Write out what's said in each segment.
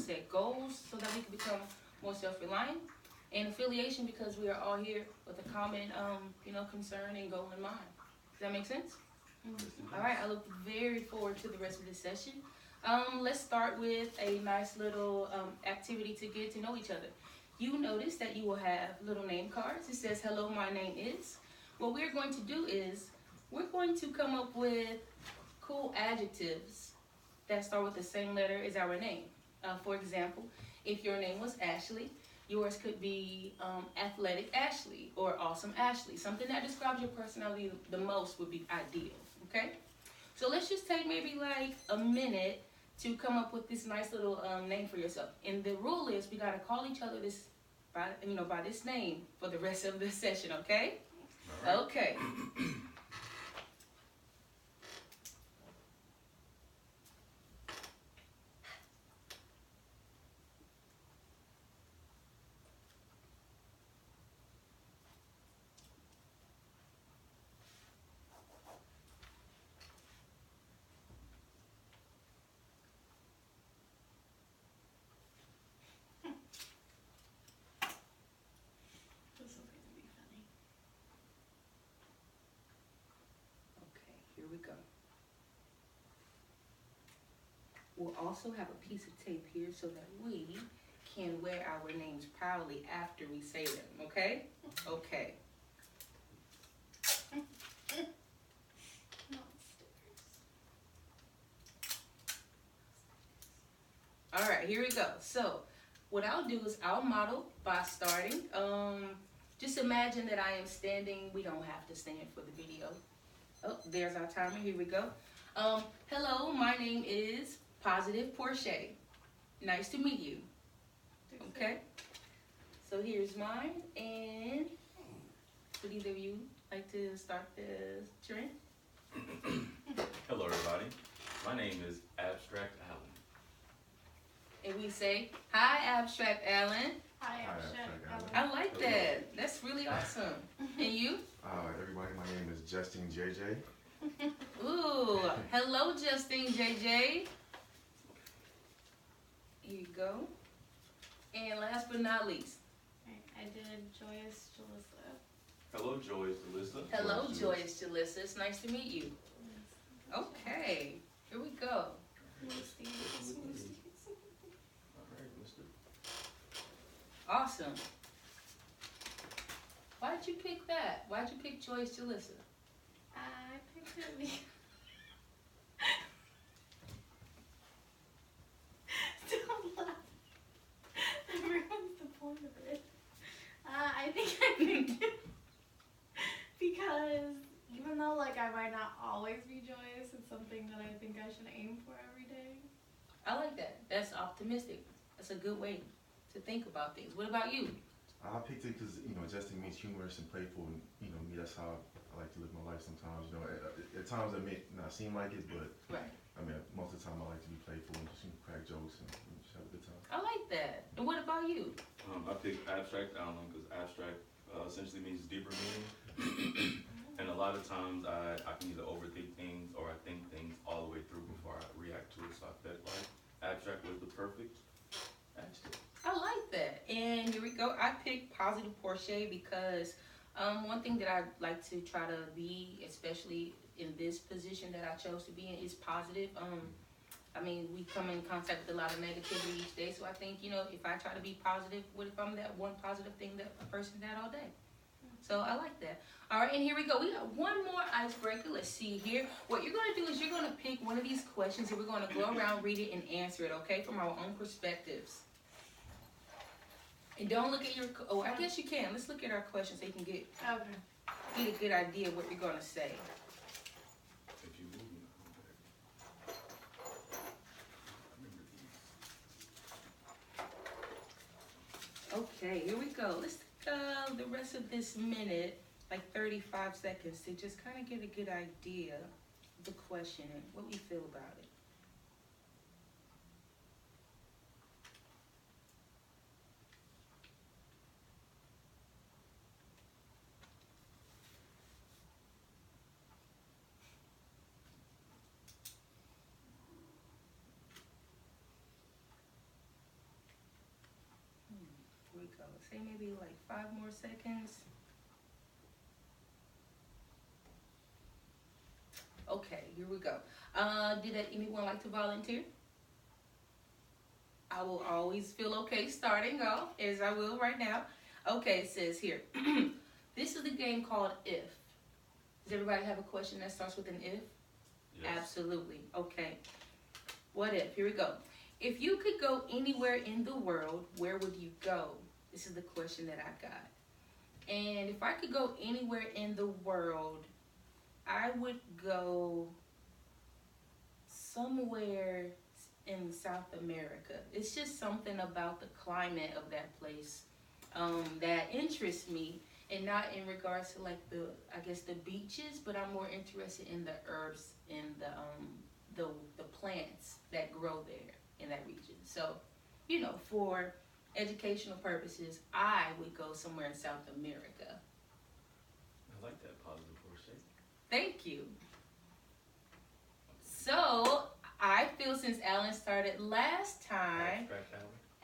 set goals so that we can become more self-reliant. And affiliation because we are all here with a common, concern and goal in mind. Does that make sense? All right, I look very forward to the rest of this session. Let's start with a nice little activity to get to know each other. You notice that you will have little name cards. It says, hello, my name is. What we're going to do is we're going to come up with cool adjectives that start with the same letter as our name. For example, if your name was Ashley, yours could be athletic Ashley or awesome Ashley. Something that describes your personality the most would be ideal, okay? So let's just take maybe like a minute to come up with this nice little name for yourself. And the rule is we gotta call each other this by this name for the rest of the session, okay? All right. Okay. Here we go. We'll also have a piece of tape here so that we can wear our names proudly after we say them, okay? Okay. All right, here we go. So what I'll do is I'll model by starting. Just imagine that I am standing. We don't have to stand for the video. Oh, there's our timer. Here we go. Hello, my name is Positive Porsche. Nice to meet you. Okay. So here's mine. And would either of you like to start the trend? Hello, everybody. My name is Abstract Allen. And we say, hi, Abstract Allen. Hi, Abstract Allen. I like that. That's really awesome. And you? Everybody, my name is Justin JJ. Ooh, hello, Justin JJ. Here you go. And last but not least. I did Joyous Jalissa. Hello, Joyous Jalissa. Hello, Joyous Jalissa. It's nice to meet you. Okay, here we go. All right, mister. Awesome. Why did you pick that? Why did you pick Joyous Jalissa? I picked it because... Don't laugh. That ruins the point of it. I think I picked it because even though I might not always be joyous, it's something that I think I should aim for every day. I like that. That's optimistic. That's a good way to think about things. What about you? I picked it because, Justin means humorous and playful, and, me, that's how I like to live my life sometimes. At times it may not seem like it, but, Right. Most of the time I like to be playful and just crack jokes and just have a good time. I like that. And what about you? I picked Abstract Allen because abstract essentially means deeper meaning. And a lot of times I can either overthink things or I think things all the way through before I react to it. So I felt like abstract was the perfect adjective. I like that. And here we go. I picked Positive Porsche because one thing that I like to try to be, especially in this position that I chose to be in, is positive. We come in contact with a lot of negativity each day. So I think, if I try to be positive, what if I'm that one positive thing that a person had all day? So I like that. All right, and here we go. We got one more icebreaker. Let's see here. What you're going to do is you're going to pick one of these questions and we're going to go around, read it, and answer it, okay, from our own perspectives. And don't look at your, I guess you can. Let's look at our questions so you can get a good idea of what you're going to say. If you move me, Okay, here we go. Let's take the rest of this minute, like 35 seconds, to just kind of get a good idea of the question and what we feel about it. go. Say maybe like 5 more seconds. Okay, here we go. Did anyone like to volunteer? I will always feel okay starting off, as I will right now. Okay, it says here. This is the game called If. Does everybody have a question that starts with an if? Yes. Absolutely. Okay. What if? Here we go. If you could go anywhere in the world, where would you go? This is the question that I got. And if I could go anywhere in the world, I would go somewhere in South America. It's just something about the climate of that place that interests me, and not in regards to like the beaches, but I'm more interested in the herbs and the plants that grow there in that region. So, for educational purposes, I would go somewhere in South America. I like that positive foresight. Thank you. So, I feel since Alan started last time,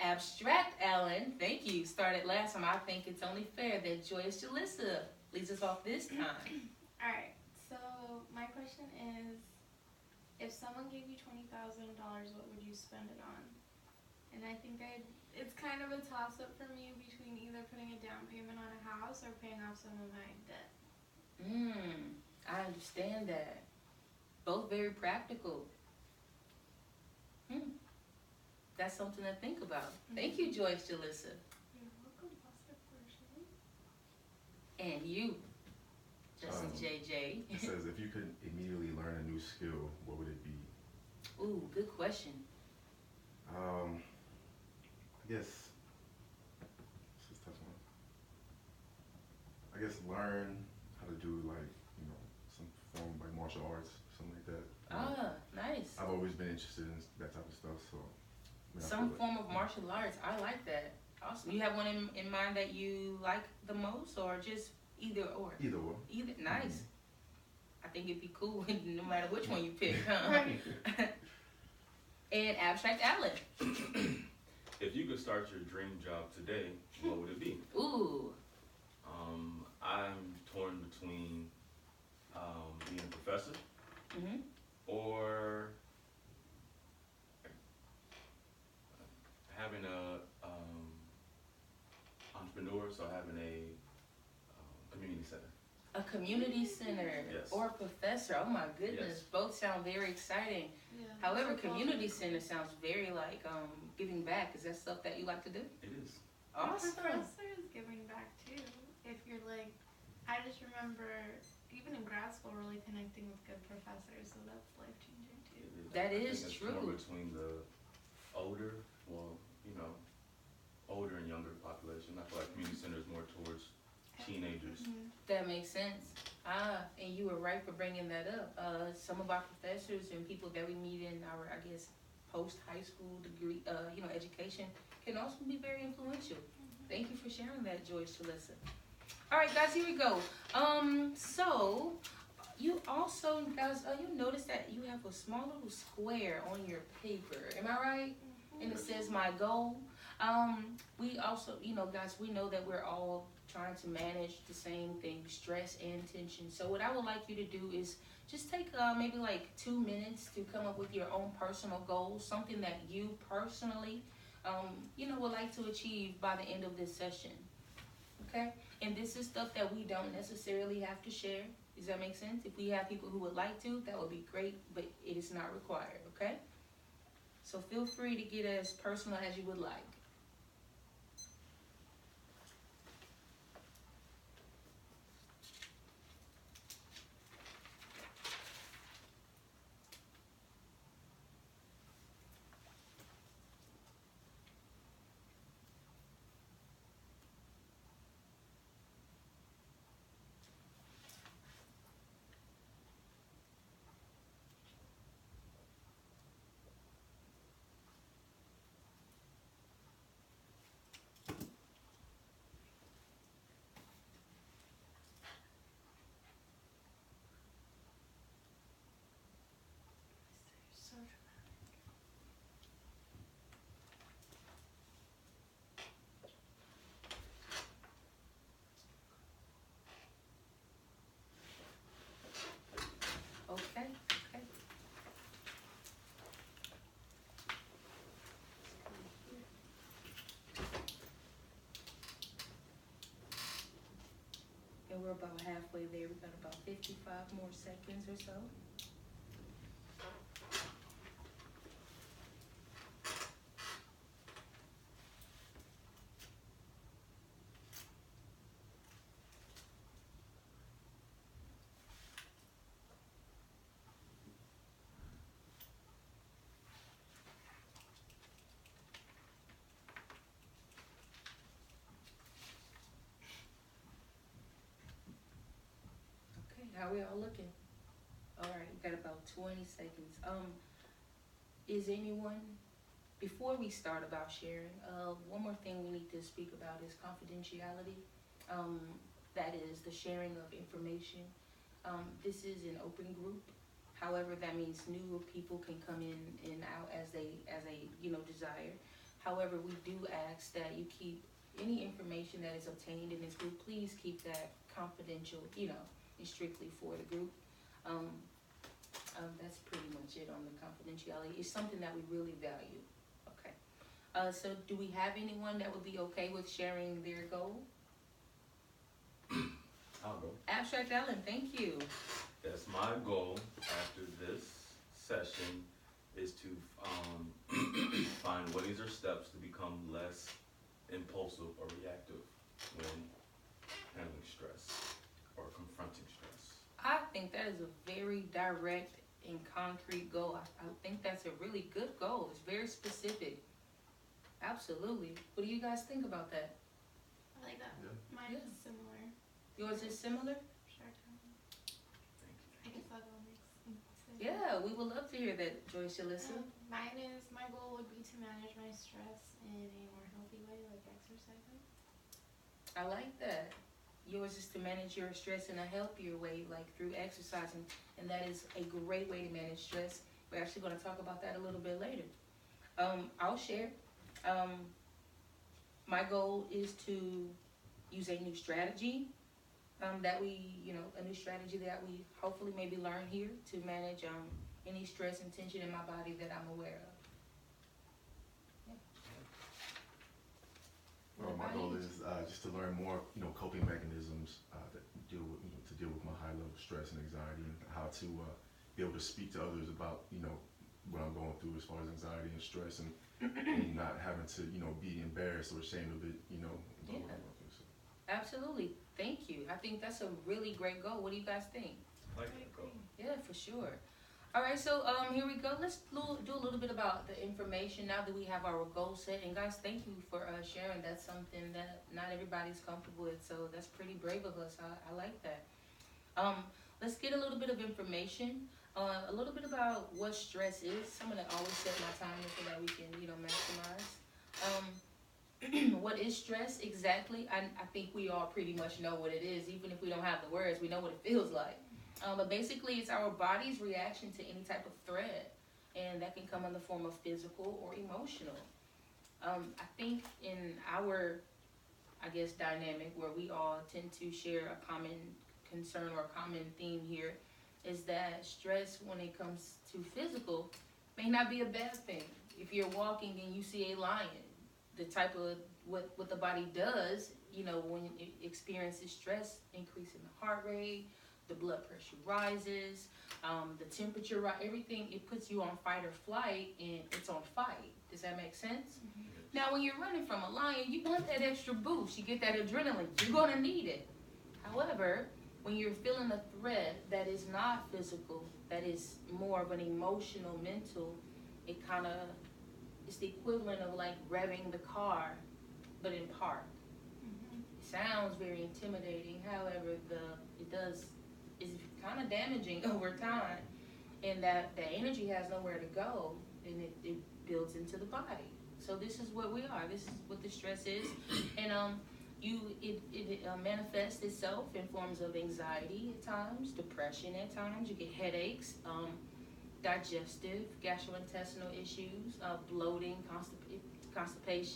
Abstract Alan, thank you, started last time, I think it's only fair that Joyce Jalissa leads us off this time. Alright, so my question is, if someone gave you $20,000, what would you spend it on? And I think it's kind of a toss-up for me between either putting a down payment on a house or paying off some of my debt. I understand that. Both very practical. That's something to think about. Thank you, Joyce Jalissa. You're welcome, Pastor Portia. And you, Justin JJ. It says, if you could immediately learn a new skill, what would it be? Ooh, good question. I guess, this is a tough one. I guess learn how to do some form of like martial arts, something like that. Nice. I've always been interested in that type of stuff, so. Some form of martial arts. I like that. Awesome. You have one in mind that you like the most, or just either or? Either or. Either. Nice. I think it'd be cool no matter which one you pick, huh? Right. And Abstract Alan. If you could start your dream job today, what would it be? Ooh. I'm torn between being a professor or having a entrepreneur, so having a community center. A community center Yes. or a professor. Oh my goodness. Yes. Both sound very exciting. Yeah, However, that's a community positive. center sounds very like giving back. Is that stuff that you like to do? It is. Awesome. Professor is giving back too. If you're like, I just remember even in grad school really connecting with good professors, so that's life changing too. It is. That I think is it's true. more between the older, older and younger population. I feel like community center is more towards teenagers. That makes sense. And you were right for bringing that up. Some of our professors and people that we meet in our, post-high school degree, education can also be very influential. Thank you for sharing that, Joyce Jalissa. All right, guys, here we go. So you also, guys, you notice that you have a small little square on your paper. Am I right? And it says my goal. We also, guys, we know that we're all trying to manage the same thing, stress and tension. So what I would like you to do is just take maybe like 2 minutes to come up with your own personal goals, something that you personally, would like to achieve by the end of this session. Okay? And this is stuff that we don't necessarily have to share. Does that make sense? If we have people who would like to, that would be great, but it is not required, okay? So feel free to get as personal as you would like. we're about halfway there. We got about 55 more seconds or so. Okay, how we all looking? All right, we got about 20 seconds. Is anyone, before we start about sharing, one more thing we need to speak about is confidentiality. That is the sharing of information. This is an open group. However, that means new people can come in and out as they desire. However, we do ask that you keep any information that is obtained in this group, please keep that confidential, and strictly for the group. That's pretty much it on the confidentiality. It's something that we really value. Okay. So do we have anyone that would be okay with sharing their goal? I'll go. Abstract Allen, thank you. Yes, my goal after this session is to find ways or steps to become less impulsive or reactive when handling stress or confronting stress. I think that is a very direct and concrete goal. I think that's a really good goal. It's very specific. Absolutely. What do you guys think about that? I like that. Yeah. Mine Yeah. is similar. Yours is similar? Sure. Thank you. I guess I'll go next. Yeah, we would love to hear that, Joyce Shalissa. Mine is, my goal would be to manage my stress in a more healthy way, like exercising. I like that. Yours is to manage your stress in a healthier way, like through exercising, and that is a great way to manage stress. We're actually going to talk about that a little bit later. I'll share. My goal is to use a new strategy that we, a new strategy that we hopefully maybe learn here to manage any stress and tension in my body that I'm aware of. Well, my goal is just to learn more, coping mechanisms that deal with, to deal with my high level stress and anxiety, and how to be able to speak to others about, what I'm going through as far as anxiety and stress, and not having to, be embarrassed or ashamed of it, about what I'm going through. So. Absolutely. Thank you. I think that's a really great goal. What do you guys think? I like that goal. Yeah, for sure. All right, so here we go. Let's do a little bit about the information now that we have our goal set. And guys, thank you for sharing. That's something that not everybody's comfortable with, so that's pretty brave of us. I like that. Let's get a little bit of information, a little bit about what stress is. I'm gonna always set my timer so that we can, maximize. What is stress exactly? I think we all pretty much know what it is. Even if we don't have the words, we know what it feels like. But basically, it's our body's reaction to any type of threat, and that can come in the form of physical or emotional. I think in our, dynamic where we all tend to share a common concern or a common theme here is that stress, when it comes to physical, may not be a bad thing. If you're walking and you see a lion, the type of what the body does, when it experiences stress, increase in the heart rate, the blood pressure rises, the temperature, everything, it puts you on fight or flight, and it's on fight. Does that make sense? Mm-hmm. Now, when you're running from a lion, you want that extra boost. You get that adrenaline. You're going to need it. However, when you're feeling a threat that is not physical, that is more of an emotional, mental, it's the equivalent of like revving the car, but in park. Mm-hmm. It sounds very intimidating. However, is kind of damaging over time, and that the energy has nowhere to go, and it builds into the body. So this is what we are. This is what the stress is, and it manifests itself in forms of anxiety at times, depression at times. You get headaches, digestive, gastrointestinal issues, bloating, constipation.